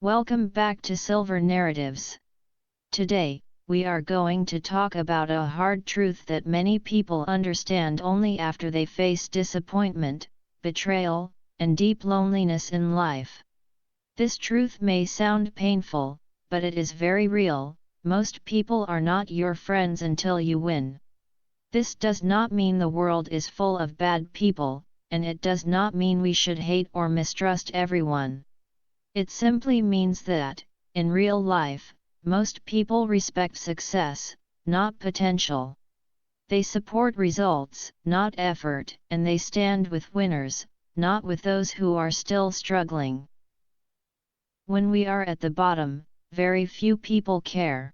Welcome back to Silver Narratives. Today, we are going to talk about a hard truth that many people understand only after they face disappointment, betrayal, and deep loneliness in life. This truth may sound painful, but it is very real. Most people are not your friends until you win. This does not mean the world is full of bad people, and it does not mean we should hate or mistrust everyone. It simply means that, in real life, most people respect success, not potential. They support results, not effort, and they stand with winners, not with those who are still struggling. When we are at the bottom, very few people care.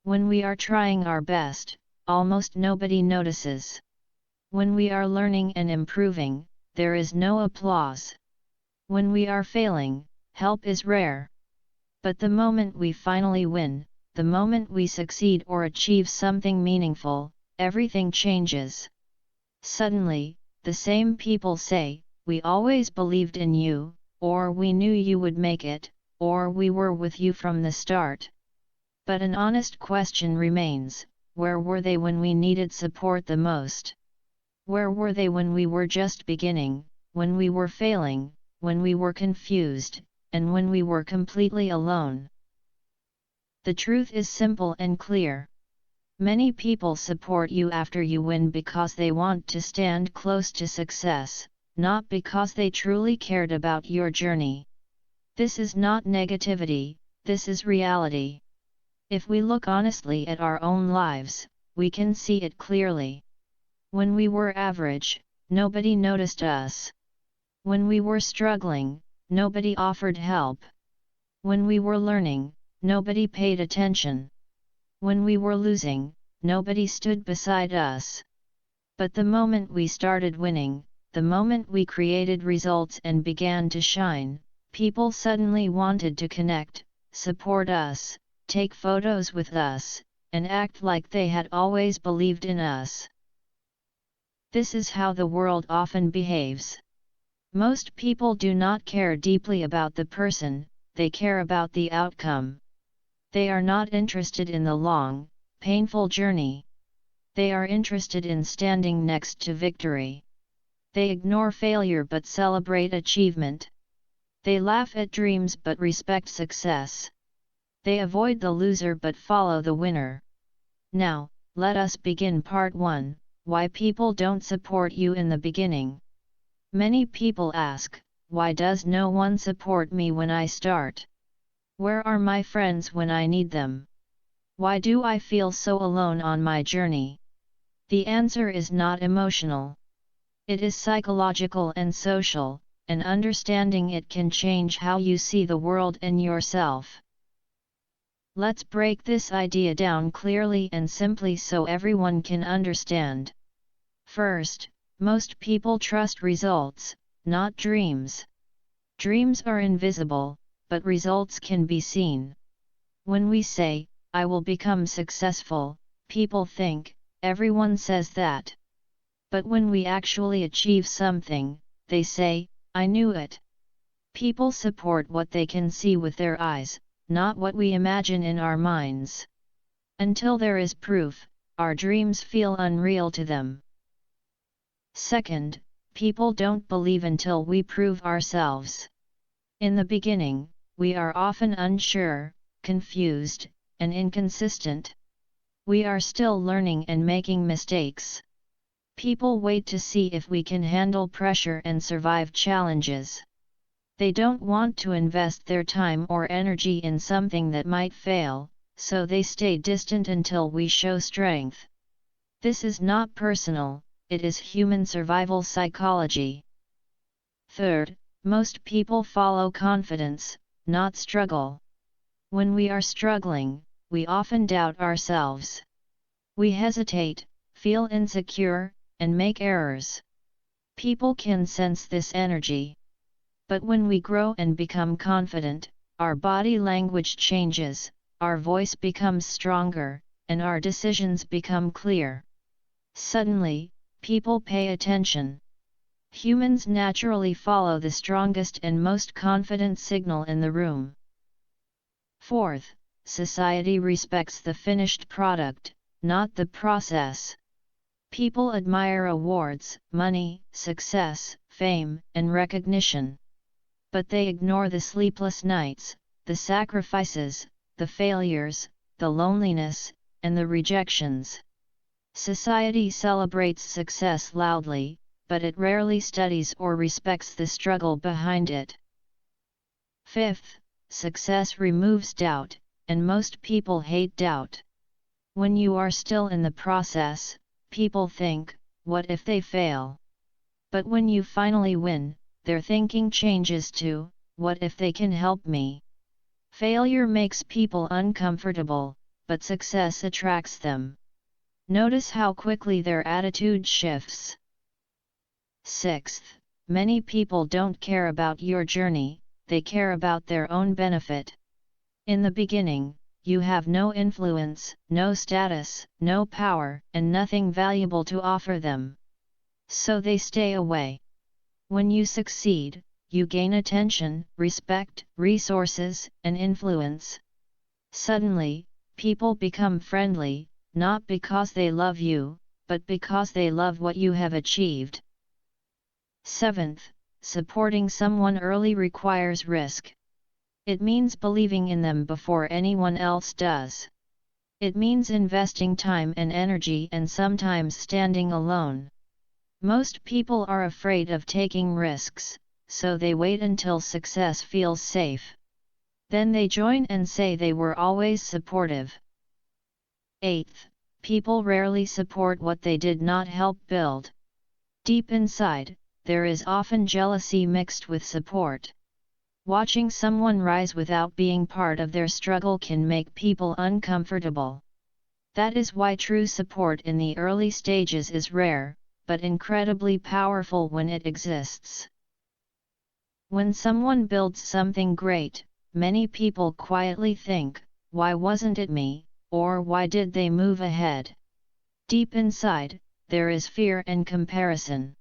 When we are trying our best, almost nobody notices. When we are learning and improving, there is no applause. When we are failing, help is rare. But the moment we finally win, the moment we succeed or achieve something meaningful, everything changes. Suddenly, the same people say, "We always believed in you," or "We knew you would make it," or "We were with you from the start." But an honest question remains: where were they when we needed support the most? Where were they when we were just beginning, when we were failing, when we were confused, and when we were completely alone? The truth is simple and clear. Many people support you after you win because they want to stand close to success, not because they truly cared about your journey. This is not negativity, this is reality. If we look honestly at our own lives, we can see it clearly. When we were average, nobody noticed us. When we were struggling, nobody offered help. When we were learning, nobody paid attention. When we were losing, nobody stood beside us. But the moment we started winning, the moment we created results and began to shine, people suddenly wanted to connect, support us, take photos with us, and act like they had always believed in us. This is how the world often behaves. Most people do not care deeply about the person, they care about the outcome. They are not interested in the long, painful journey. They are interested in standing next to victory. They ignore failure but celebrate achievement. They laugh at dreams but respect success. They avoid the loser but follow the winner. Now, let us begin part 1, why people don't support you in the beginning. Many people ask, why does no one support me when I start? Where are my friends when I need them? Why do I feel so alone on my journey? The answer is not emotional. It is psychological and social, and understanding it can change how you see the world and yourself. Let's break this idea down clearly and simply so everyone can understand. First, most people trust results, not dreams. Dreams are invisible, but results can be seen. When we say, "I will become successful," people think, "Everyone says that." But when we actually achieve something, they say, "I knew it." People support what they can see with their eyes, not what we imagine in our minds. Until there is proof, our dreams feel unreal to them. Second, people don't believe until we prove ourselves. In the beginning, we are often unsure, confused, and inconsistent. We are still learning and making mistakes. People wait to see if we can handle pressure and survive challenges. They don't want to invest their time or energy in something that might fail, so they stay distant until we show strength. This is not personal, it is human survival psychology. Third, most people follow confidence, not struggle. When we are struggling, we often doubt ourselves. We hesitate, feel insecure, and make errors. People can sense this energy. But when we grow and become confident, our body language changes, our voice becomes stronger, and our decisions become clear. Suddenly, people pay attention. Humans naturally follow the strongest and most confident signal in the room. Fourth, society respects the finished product, not the process. People admire awards, money, success, fame, and recognition. But they ignore the sleepless nights, the sacrifices, the failures, the loneliness, and the rejections. Society celebrates success loudly, but it rarely studies or respects the struggle behind it. Fifth, success removes doubt, and most people hate doubt. When you are still in the process, people think, what if they fail? But when you finally win, their thinking changes to, what if they can help me? Failure makes people uncomfortable, but success attracts them. Notice how quickly their attitude shifts. Sixth, many people don't care about your journey, they care about their own benefit. In the beginning, you have no influence, no status, no power, and nothing valuable to offer them. So they stay away. When you succeed, you gain attention, respect, resources, and influence. Suddenly, people become friendly, not because they love you, but because they love what you have achieved. Seventh, supporting someone early requires risk. It means believing in them before anyone else does. It means investing time and energy and sometimes standing alone. Most people are afraid of taking risks, so they wait until success feels safe. Then they join and say they were always supportive. Eighth, people rarely support what they did not help build. Deep inside, there is often jealousy mixed with support. Watching someone rise without being part of their struggle can make people uncomfortable. That is why true support in the early stages is rare, but incredibly powerful when it exists. When someone builds something great, many people quietly think, why wasn't it me, or why did they move ahead? Deep inside, there is fear and comparison.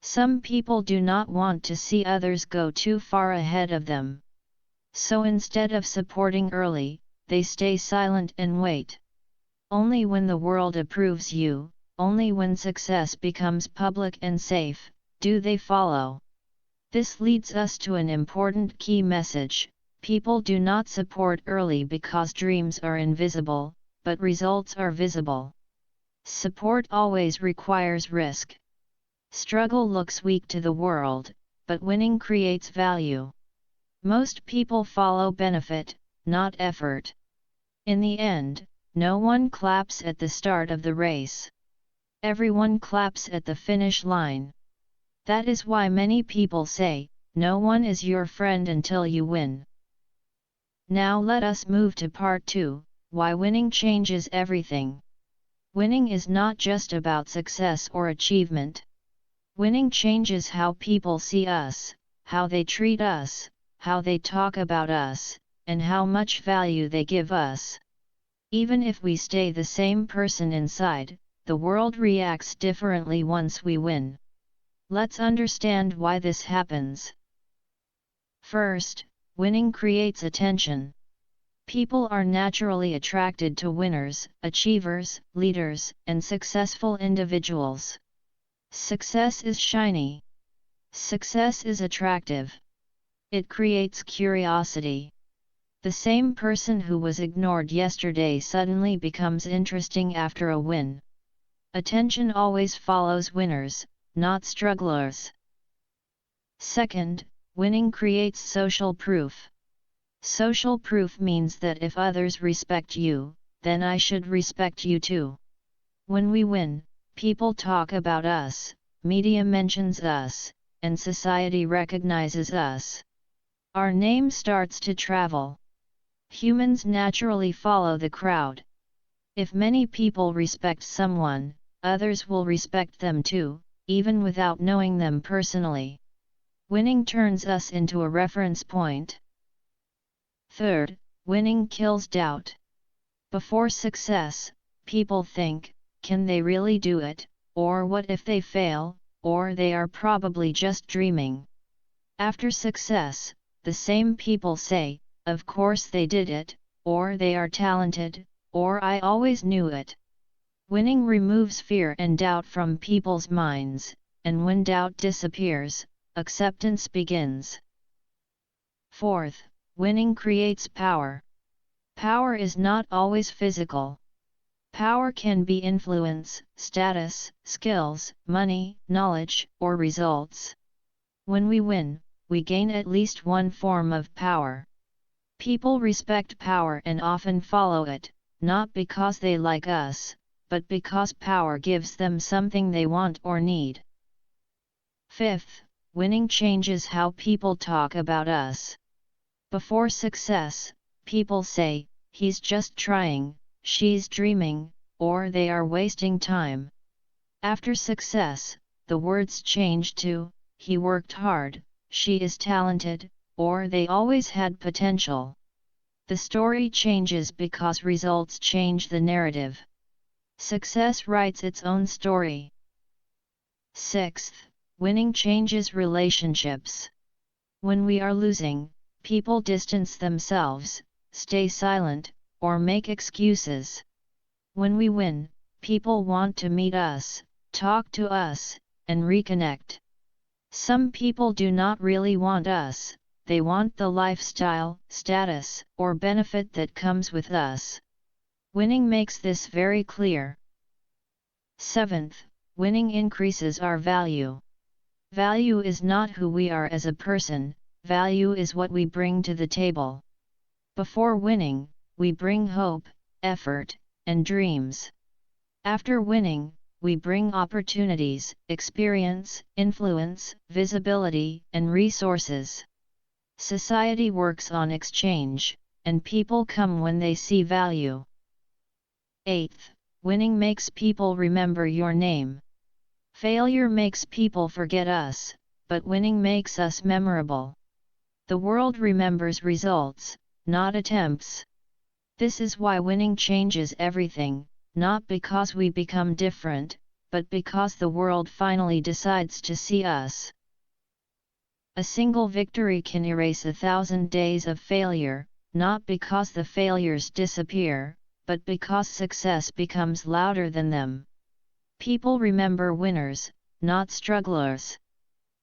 Some people do not want to see others go too far ahead of them. So instead of supporting early, they stay silent and wait. Only when the world approves you, only when success becomes public and safe, do they follow. This leads us to an important key message: people do not support early because dreams are invisible, but results are visible. Support always requires risk. Struggle looks weak to the world, but winning creates value. Most people follow benefit, not effort. In the end, no one claps at the start of the race. Everyone claps at the finish line. That is why many people say, no one is your friend until you win. Now let us move to part 2, why winning changes everything. Winning is not just about success or achievement. Winning changes how people see us, how they treat us, how they talk about us, and how much value they give us. Even if we stay the same person inside, the world reacts differently once we win. Let's understand why this happens. First, winning creates attention. People are naturally attracted to winners, achievers, leaders, and successful individuals. Success is shiny. Success is attractive. It creates curiosity. The same person who was ignored yesterday suddenly becomes interesting after a win. Attention always follows winners, not strugglers. Second, winning creates social proof. Social proof means that if others respect you, then I should respect you too. When we win, people talk about us, media mentions us, and society recognizes us. Our name starts to travel. Humans naturally follow the crowd. If many people respect someone, others will respect them too, even without knowing them personally. Winning turns us into a reference point. Third, winning kills doubt. Before success, people think, can they really do it, or what if they fail, or they are probably just dreaming. After success, the same people say, "Of course they did it," or "They are talented," or "I always knew it." Winning removes fear and doubt from people's minds, and when doubt disappears, acceptance begins. Fourth, winning creates power. Power is not always physical. Power can be influence, status, skills, money, knowledge, or results. When we win, we gain at least one form of power. People respect power and often follow it, not because they like us, but because power gives them something they want or need. Fifth, winning changes how people talk about us. Before success, people say, "He's just trying," "She's dreaming," or "They are wasting time." After success, the words change to, "He worked hard," "She is talented," or "They always had potential." The story changes because results change the narrative. Success writes its own story. Sixth, winning changes relationships. When we are losing, people distance themselves, stay silent, or make excuses. When we win, people want to meet us, talk to us, and reconnect. Some people do not really want us, they want the lifestyle, status, or benefit that comes with us. Winning makes this very clear. Seventh, winning increases our value. Value is not who we are as a person, value is what we bring to the table. Before winning, we bring hope, effort, and dreams. After winning, we bring opportunities, experience, influence, visibility, and resources. Society works on exchange, and people come when they see value. Eighth, winning makes people remember your name. Failure makes people forget us, but winning makes us memorable. The world remembers results, not attempts. This is why winning changes everything, not because we become different, but because the world finally decides to see us. A single victory can erase 1,000 days of failure, not because the failures disappear, but because success becomes louder than them. People remember winners, not strugglers.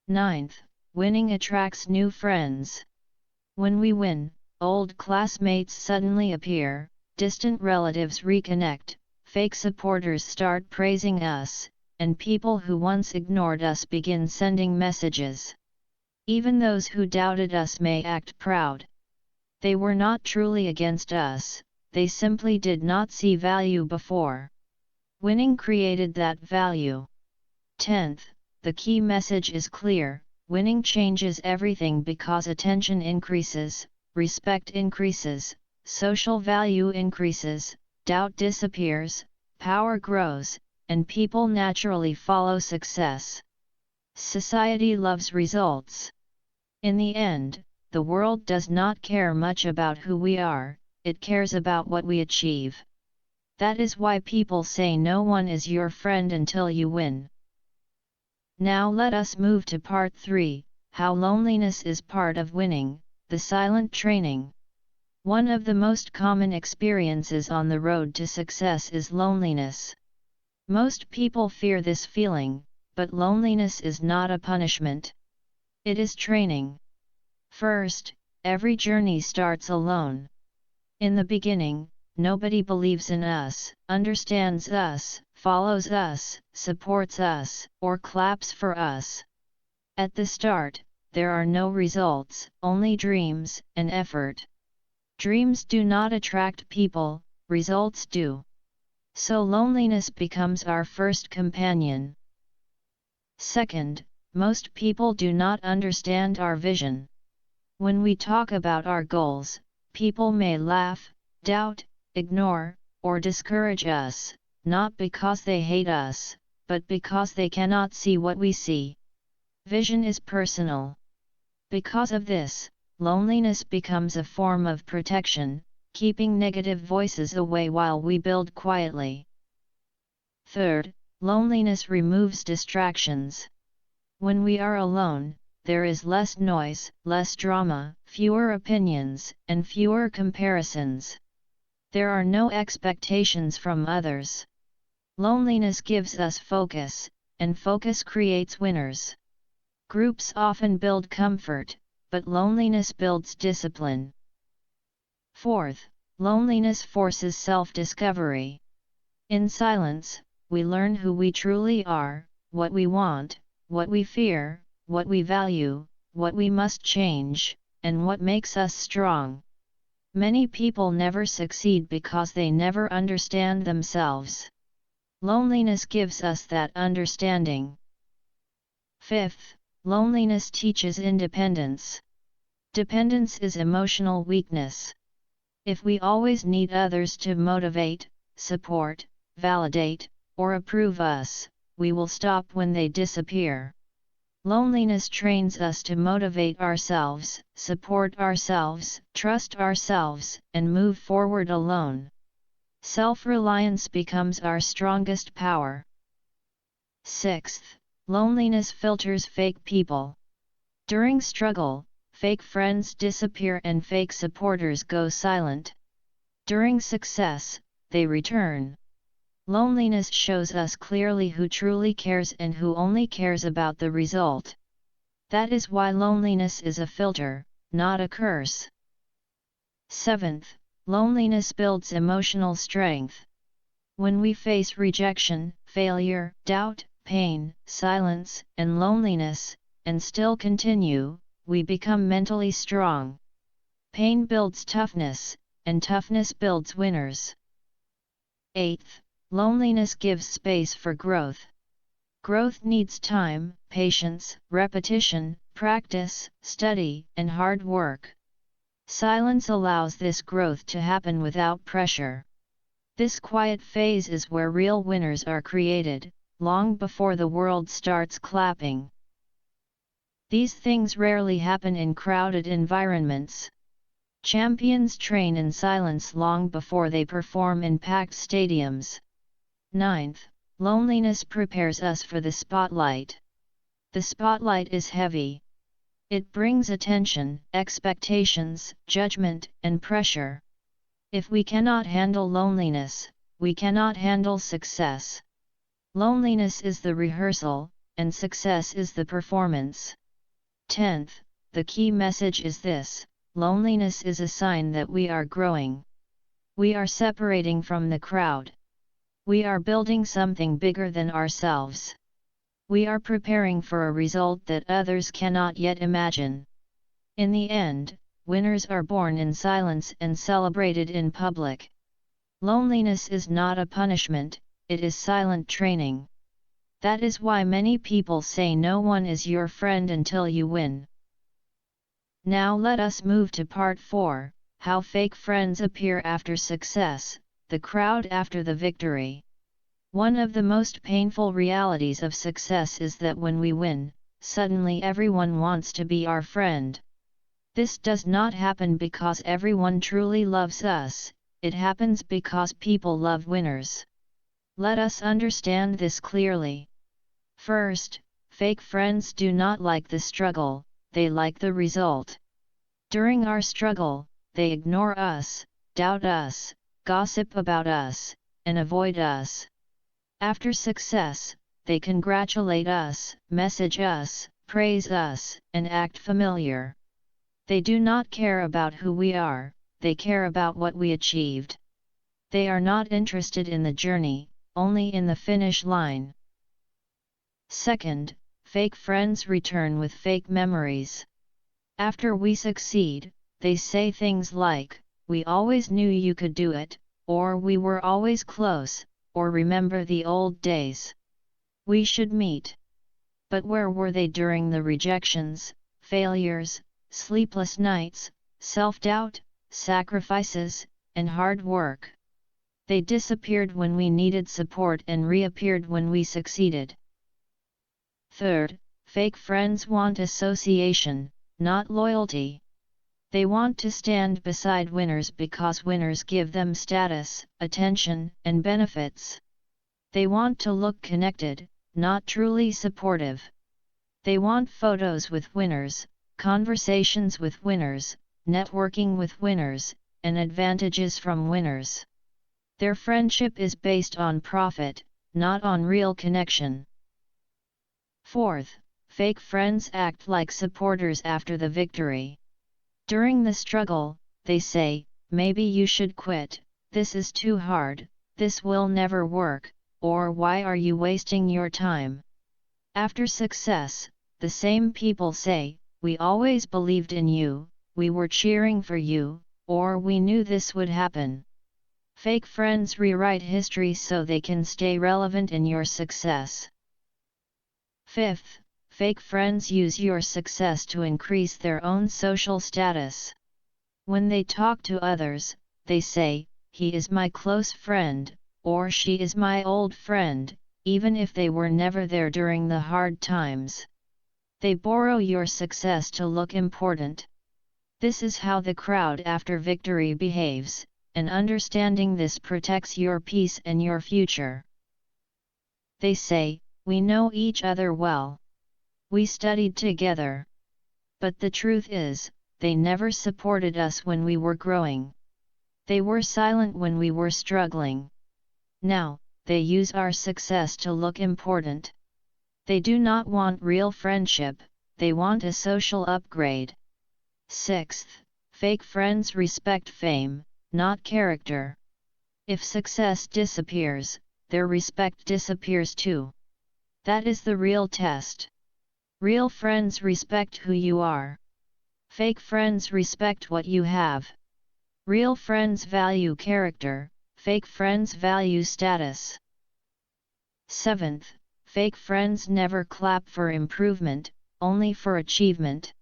Ninth, winning attracts new friends. When we win, old classmates suddenly appear, distant relatives reconnect, fake supporters start praising us, and people who once ignored us begin sending messages. Even those who doubted us may act proud. They were not truly against us, they simply did not see value before. Winning created that value. 10th, the key message is clear, winning changes everything because attention increases, respect increases, social value increases, doubt disappears, power grows, and people naturally follow success. Society loves results. In the end, the world does not care much about who we are, it cares about what we achieve. That is why people say no one is your friend until you win. Now let us move to part 3, how loneliness is part of winning, the silent training. One of the most common experiences on the road to success is loneliness. Most people fear this feeling, but loneliness is not a punishment. It is training. First, every journey starts alone. In the beginning, nobody believes in us, understands us, follows us, supports us, or claps for us. At the start, there are no results, only dreams and effort. Dreams do not attract people, results do. So loneliness becomes our first companion. Second, most people do not understand our vision. When we talk about our goals, people may laugh, doubt, ignore, or discourage us, not because they hate us, but because they cannot see what we see. Vision is personal. Because of this, loneliness becomes a form of protection, keeping negative voices away while we build quietly. Third, loneliness removes distractions. When we are alone, there is less noise, less drama, fewer opinions, and fewer comparisons. There are no expectations from others. Loneliness gives us focus, and focus creates winners. Groups often build comfort, but loneliness builds discipline. Fourth, loneliness forces self-discovery. In silence, we learn who we truly are, what we want, what we fear, what we value, what we must change, and what makes us strong. Many people never succeed because they never understand themselves. Loneliness gives us that understanding. Fifth, loneliness teaches independence. Dependence is emotional weakness. If we always need others to motivate, support, validate, or approve us, we will stop when they disappear. Loneliness trains us to motivate ourselves, support ourselves, trust ourselves, and move forward alone. Self-reliance becomes our strongest power. Sixth, loneliness filters fake people. During struggle, fake friends disappear and fake supporters go silent. During success, they return. Loneliness shows us clearly who truly cares and who only cares about the result. That is why loneliness is a filter, not a curse. Seventh, loneliness builds emotional strength. When we face rejection, failure, doubt, pain, silence, and loneliness, and still continue, we become mentally strong. Pain builds toughness, and toughness builds winners. Eighth, loneliness gives space for growth. Growth needs time, patience, repetition, practice, study, and hard work. Silence allows this growth to happen without pressure. This quiet phase is where real winners are created, long before the world starts clapping. These things rarely happen in crowded environments. Champions train in silence long before they perform in packed stadiums. Ninth, loneliness prepares us for the spotlight. The spotlight is heavy. It brings attention, expectations, judgment, and pressure. If we cannot handle loneliness, we cannot handle success. Loneliness is the rehearsal, and success is the performance. 10th, the key message is this: loneliness is a sign that we are growing. We are separating from the crowd. We are building something bigger than ourselves. We are preparing for a result that others cannot yet imagine. In the end, winners are born in silence and celebrated in public. Loneliness is not a punishment, it is silent training. That is why many people say no one is your friend until you win. Now let us move to part 4, how fake friends appear after success, the crowd after the victory. One of the most painful realities of success is that when we win, suddenly everyone wants to be our friend. This does not happen because everyone truly loves us, it happens because people love winners. Let us understand this clearly. First, fake friends do not like the struggle, they like the result. During our struggle, they ignore us, doubt us, gossip about us, and avoid us. After success, they congratulate us, message us, praise us, and act familiar. They do not care about who we are, they care about what we achieved. They are not interested in the journey, only in the finish line. Second, fake friends return with fake memories. After we succeed, they say things like, "We always knew you could do it," or "We were always close," or "Remember the old days. We should meet." But where were they during the rejections, failures, sleepless nights, self-doubt, sacrifices, and hard work? They disappeared when we needed support and reappeared when we succeeded. Third, fake friends want association, not loyalty. They want to stand beside winners because winners give them status, attention, and benefits. They want to look connected, not truly supportive. They want photos with winners, conversations with winners, networking with winners, and advantages from winners. Their friendship is based on profit, not on real connection. Fourth, fake friends act like supporters after the victory. During the struggle, they say, maybe you should quit, this is too hard, this will never work, or why are you wasting your time? After success, the same people say, we always believed in you, we were cheering for you, or we knew this would happen. Fake friends rewrite history so they can stay relevant in your success. Fifth, fake friends use your success to increase their own social status. When they talk to others, they say, he is my close friend, or she is my old friend, even if they were never there during the hard times. They borrow your success to look important. This is how the crowd after victory behaves, and understanding this protects your peace and your future. They say, we know each other well. We studied together. But the truth is, they never supported us when we were growing. They were silent when we were struggling. Now, they use our success to look important. They do not want real friendship, they want a social upgrade. Sixth, fake friends respect fame, not character. If success disappears, their respect disappears too. That is the real test. Real friends respect who you are. Fake friends respect what you have. Real friends value character, fake friends value status. Seventh, fake friends never clap for improvement, only for achievement.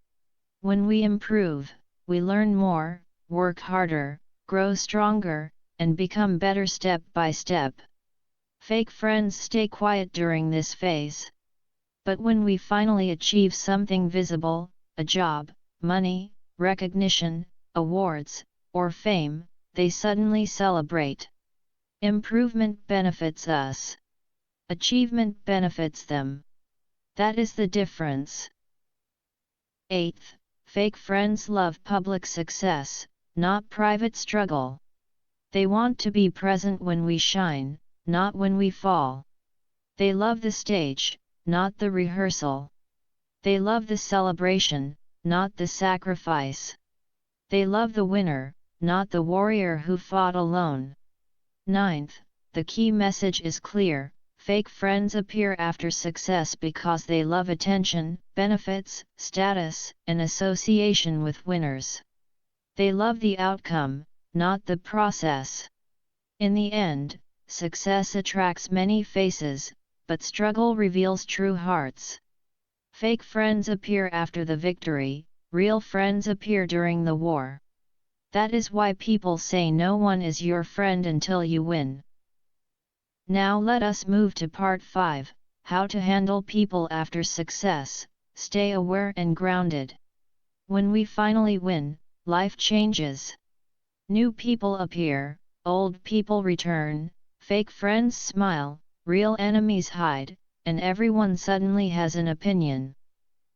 When we improve, we learn more, work harder, grow stronger, and become better step by step. Fake friends stay quiet during this phase. But when we finally achieve something visible, a job, money, recognition, awards, or fame, they suddenly celebrate. Improvement benefits us. Achievement benefits them. That is the difference. Eighth, fake friends love public success, not private struggle. They want to be present when we shine, not when we fall. They love the stage, not the rehearsal. They love the celebration, not the sacrifice. They love the winner, not the warrior who fought alone. Ninth, the key message is clear. Fake friends appear after success because they love attention, benefits, status, and association with winners. They love the outcome, not the process. In the end, success attracts many faces, but struggle reveals true hearts. Fake friends appear after the victory, real friends appear during the war. That is why people say no one is your friend until you win. Now let us move to part 5, how to handle people after success, stay aware and grounded. When we finally win, life changes. New people appear, old people return, fake friends smile, real enemies hide, and everyone suddenly has an opinion.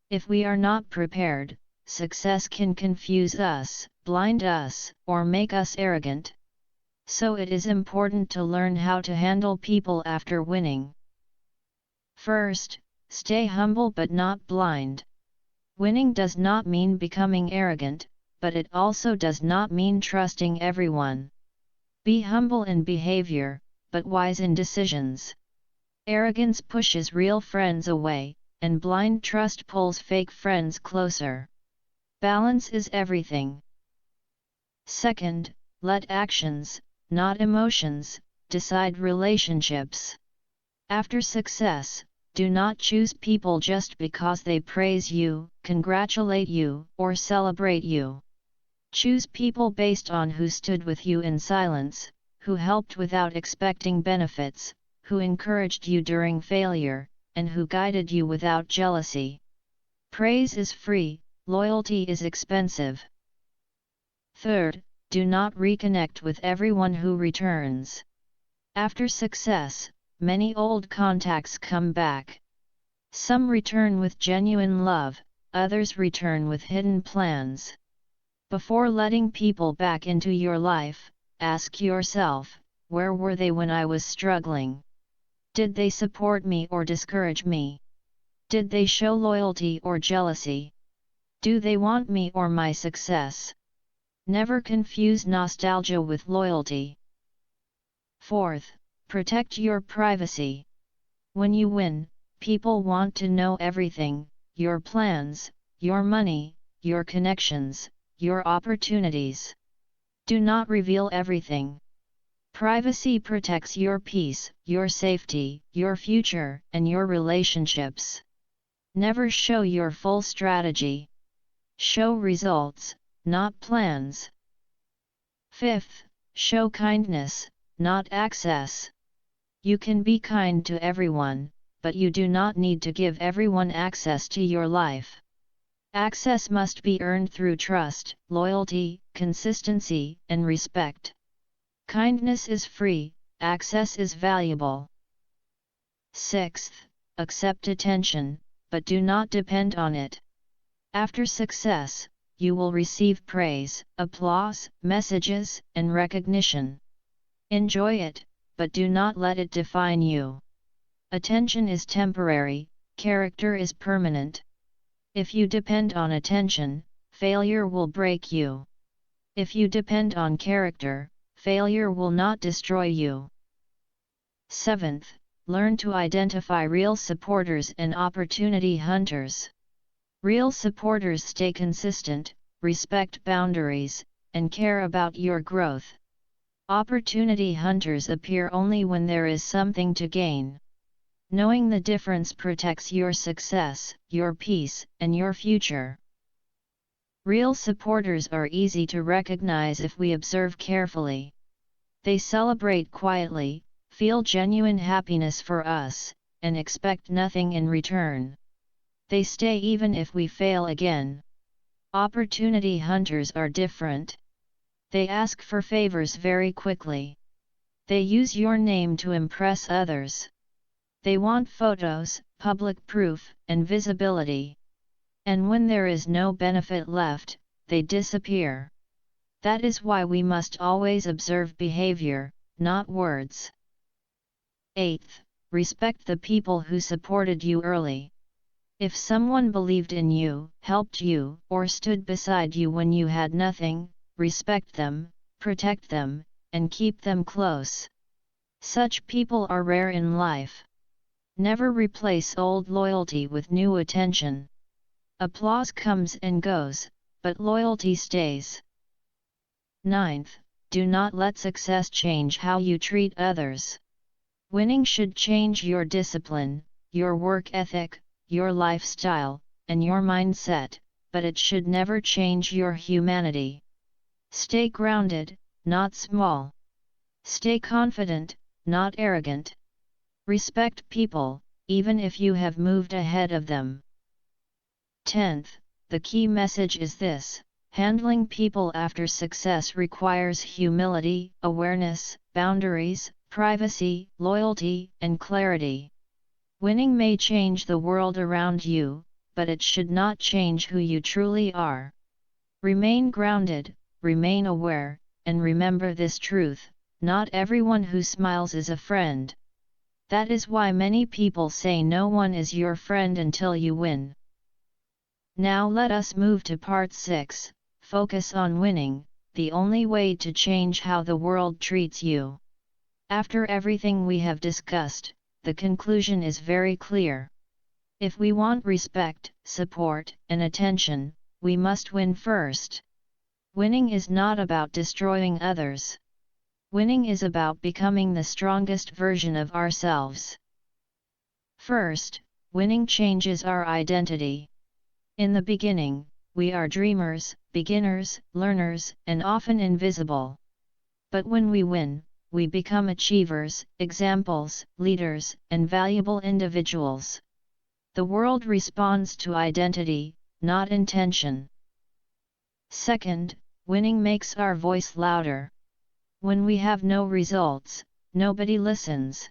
If we are not prepared, success can confuse us, blind us, or make us arrogant. So it is important to learn how to handle people after winning. First, stay humble but not blind. Winning does not mean becoming arrogant, but it also does not mean trusting everyone. Be humble in behavior, but wise in decisions. Arrogance pushes real friends away, and blind trust pulls fake friends closer. Balance is everything. Second, let actions, not emotions, decide relationships. After success, do not choose people just because they praise you, congratulate you, or celebrate you. Choose people based on who stood with you in silence, who helped without expecting benefits, who encouraged you during failure, and who guided you without jealousy. Praise is free, loyalty is expensive. Third, do not reconnect with everyone who returns. After success, many old contacts come back. Some return with genuine love, others return with hidden plans. Before letting people back into your life, ask yourself, where were they when I was struggling? Did they support me or discourage me? Did they show loyalty or jealousy? Do they want me or my success? Never confuse nostalgia with loyalty. Fourth, protect your privacy. When you win, people want to know everything: your plans, your money, your connections, your opportunities. Do not reveal everything. Privacy protects your peace, your safety, your future, and your relationships. Never show your full strategy. Show results, not plans. Fifth, show kindness, not access. You can be kind to everyone, but you do not need to give everyone access to your life. Access must be earned through trust, loyalty, consistency, and respect. Kindness is free, access is valuable. Sixth, accept attention, but do not depend on it. After success, you will receive praise, applause, messages, and recognition. Enjoy it, but do not let it define you. Attention is temporary, character is permanent. If you depend on attention, failure will break you. If you depend on character, failure will not destroy you. Seventh, learn to identify real supporters and opportunity hunters. Real supporters stay consistent, respect boundaries, and care about your growth. Opportunity hunters appear only when there is something to gain. Knowing the difference protects your success, your peace, and your future. Real supporters are easy to recognize if we observe carefully. They celebrate quietly, feel genuine happiness for us, and expect nothing in return. They stay even if we fail again. Opportunity hunters are different. They ask for favors very quickly. They use your name to impress others. They want photos, public proof, and visibility. And when there is no benefit left, they disappear. That is why we must always observe behavior, not words. Eighth, respect the people who supported you early. If someone believed in you, helped you, or stood beside you when you had nothing, respect them, protect them, and keep them close. Such people are rare in life. Never replace old loyalty with new attention. Applause comes and goes, but loyalty stays. Ninth, do not let success change how you treat others. Winning should change your discipline, your work ethic, your lifestyle, and your mindset, but it should never change your humanity. Stay grounded, not small. Stay confident, not arrogant. Respect people, even if you have moved ahead of them. 10th, the key message is this: handling people after success requires humility, awareness, boundaries, privacy, loyalty, and clarity. Winning may change the world around you, but it should not change who you truly are. Remain grounded, remain aware, and remember this truth: not everyone who smiles is a friend. That is why many people say no one is your friend until you win. Now let us move to part 6, focus on winning, the only way to change how the world treats you. After everything we have discussed, the conclusion is very clear. If we want respect, support, and attention, we must win first. Winning is not about destroying others. Winning is about becoming the strongest version of ourselves. First, winning changes our identity. In the beginning, we are dreamers, beginners, learners, and often invisible. But when we win, we become achievers, examples, leaders, and valuable individuals. The world responds to identity, not intention. Second, winning makes our voice louder. When we have no results, nobody listens.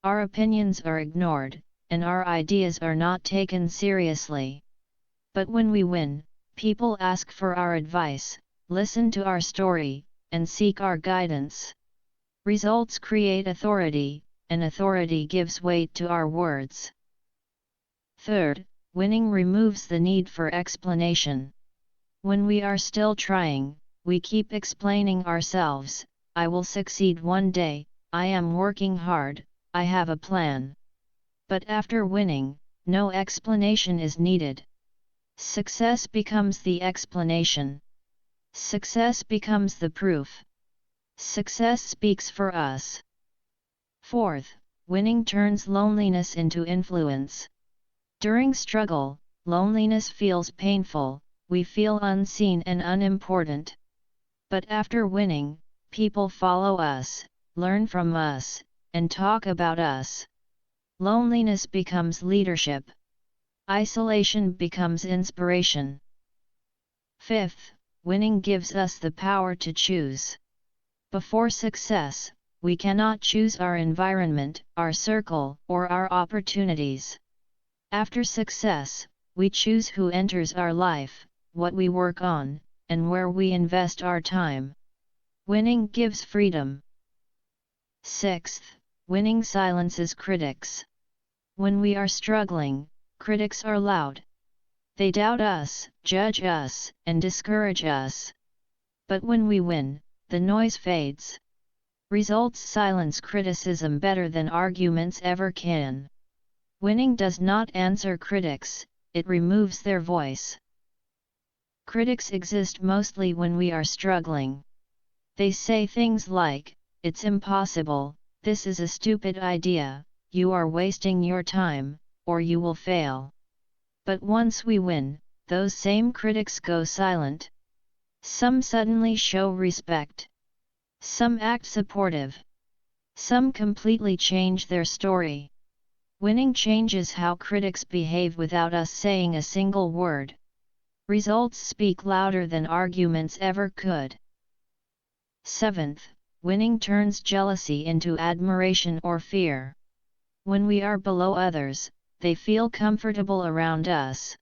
Our opinions are ignored, and our ideas are not taken seriously. But when we win, people ask for our advice, listen to our story, and seek our guidance. Results create authority, and authority gives weight to our words. Third, winning removes the need for explanation. When we are still trying, we keep explaining ourselves, I will succeed one day, I am working hard, I have a plan. But after winning, no explanation is needed. Success becomes the explanation. Success becomes the proof. Success speaks for us. Fourth, winning turns loneliness into influence. During struggle, loneliness feels painful, we feel unseen and unimportant. But after winning, people follow us, learn from us, and talk about us. Loneliness becomes leadership. Isolation becomes inspiration. Fifth, winning gives us the power to choose. Before success, we cannot choose our environment, our circle, or our opportunities. After success, we choose who enters our life, what we work on, and where we invest our time. Winning gives freedom. Sixth, winning silences critics. When we are struggling, critics are loud. They doubt us, judge us, and discourage us. But when we win, the noise fades. Results silence criticism better than arguments ever can. Winning does not answer critics, it removes their voice. Critics exist mostly when we are struggling. They say things like, it's impossible, this is a stupid idea, you are wasting your time, or you will fail. But once we win, those same critics go silent. Some suddenly show respect. Some act supportive. Some completely change their story. Winning changes how critics behave without us saying a single word. Results speak louder than arguments ever could. Seventh, winning turns jealousy into admiration or fear. When we are below others, they feel comfortable around us.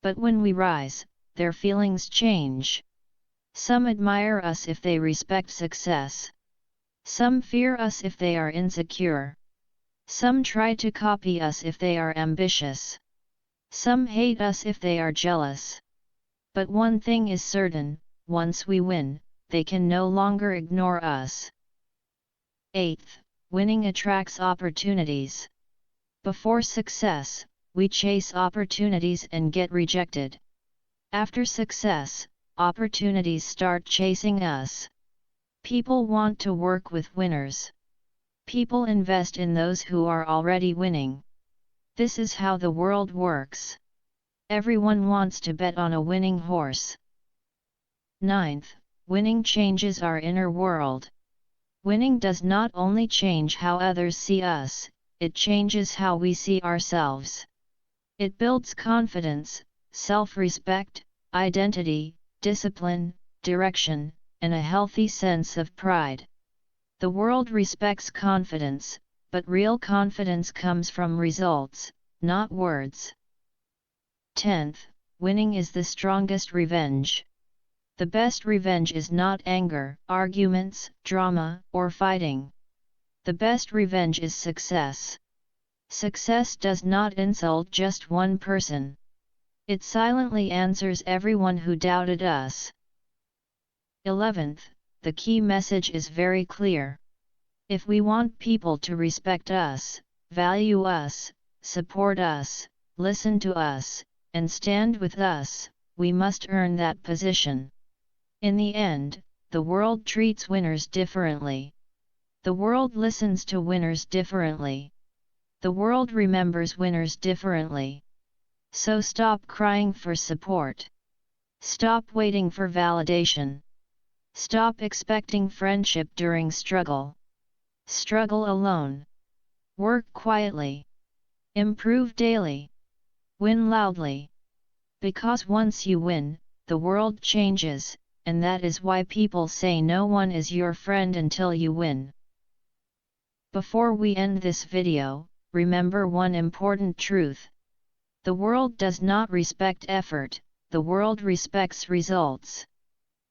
But when we rise, their feelings change. Some admire us if they respect success. Some fear us if they are insecure. Some try to copy us if they are ambitious. Some hate us if they are jealous. But one thing is certain, once we win, they can no longer ignore us. Eighth, winning attracts opportunities. Before success, we chase opportunities and get rejected. After success, opportunities start chasing us. People want to work with winners. People invest in those who are already winning. This is how the world works. Everyone wants to bet on a winning horse. Ninth, winning changes our inner world. Winning does not only change how others see us, it changes how we see ourselves. It builds confidence, self-respect, identity, discipline, direction, and a healthy sense of pride. The world respects confidence, but real confidence comes from results, not words. 10th, winning is the strongest revenge. The best revenge is not anger, arguments, drama, or fighting. The best revenge is success. Success does not insult just one person. It silently answers everyone who doubted us. 11th, the key message is very clear. If we want people to respect us, value us, support us, listen to us, and stand with us, we must earn that position. In the end, the world treats winners differently. The world listens to winners differently. The world remembers winners differently. So stop crying for support. Stop waiting for validation. Stop expecting friendship during struggle. Struggle alone. Work quietly. Improve daily. Win loudly. Because once you win, the world changes, and that is why people say no one is your friend until you win. Before we end this video, remember one important truth. The world does not respect effort, the world respects results.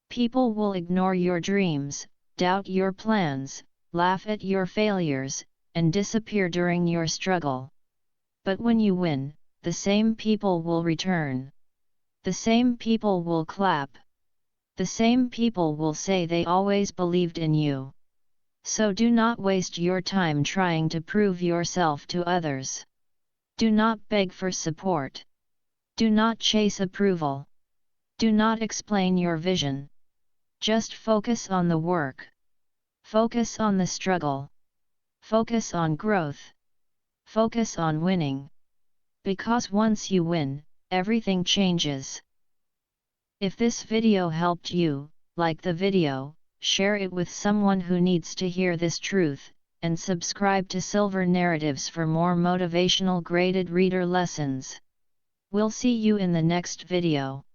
People will ignore your dreams, doubt your plans, laugh at your failures, and disappear during your struggle. But when you win, the same people will return. The same people will clap. The same people will say they always believed in you. So do not waste your time trying to prove yourself to others. Do not beg for support. Do not chase approval. Do not explain your vision. Just focus on the work. Focus on the struggle. Focus on growth. Focus on winning. Because once you win, everything changes. If this video helped you, like the video, share it with someone who needs to hear this truth, and subscribe to Silver Narratives for more motivational graded reader lessons. We'll see you in the next video.